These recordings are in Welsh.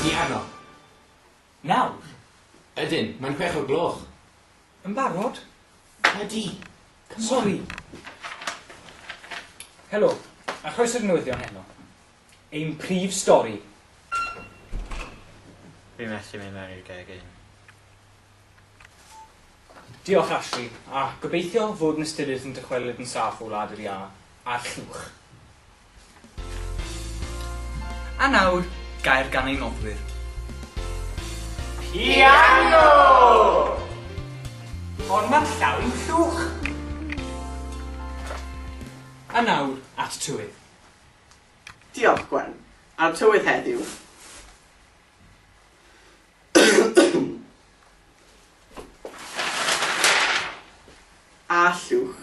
I heno. 9? Ydyn, mae'n 6 o'r gloch. Yn barod? Ydy. Sori. Helo, a chroeso'r newyddion heno. Ein prif stori. Fi methu mynd mewn i'r gegin. Diolch Ashley, a gobeithio fod yn ystyried yn dychwelyd yn saff o wlad yr ia a'r llwch. A nawr, gair gan ein noddwyr. Piano! Ond mae'n llawn llwch. A nawr, at tywydd. Diolch, Gwen. A'r tywydd heddiw. A llwch.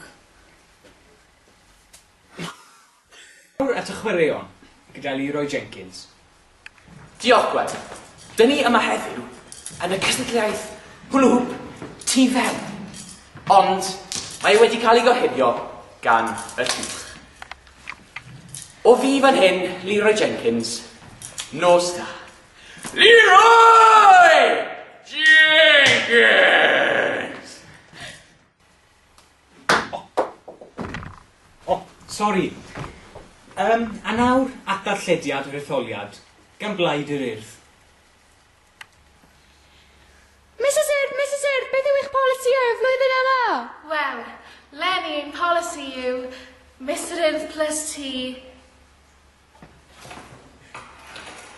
Nawr at y chwaraeon, gyda Leroy Jenkins. Diolch, Gwen. Dyn ni yma heddiw yn y cystadleuaeth hwnnw tu fewn. Ond mae wedi cael ei gohirio gan y llwch. O fi fan hyn, Leroy Jenkins, nos da. Leroy Jenkins! Sori. A nawr at darllediad yr etholiad, gan blaid yr urdd. Mrs Earth, beth yw eich polisi y flwyddyn yma? Wel, Lenny, ein polisi yw Mr Earth plus T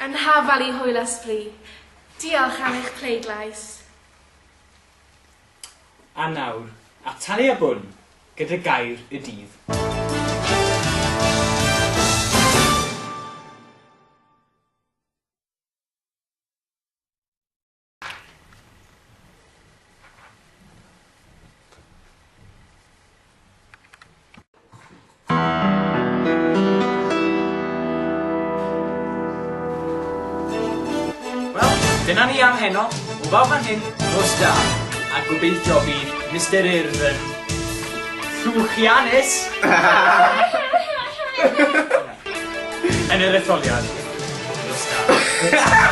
yn hafal i hwyl ysbryd. Diolch am eich pleidlais. A nawr, at talu a bwn, gyda gair y dydd. Dyna ni am heno, o fawr fan hyn, nos da, a gobeithio bydd Mr Urdd yn llwchianus yn yr etholiad. Nos da.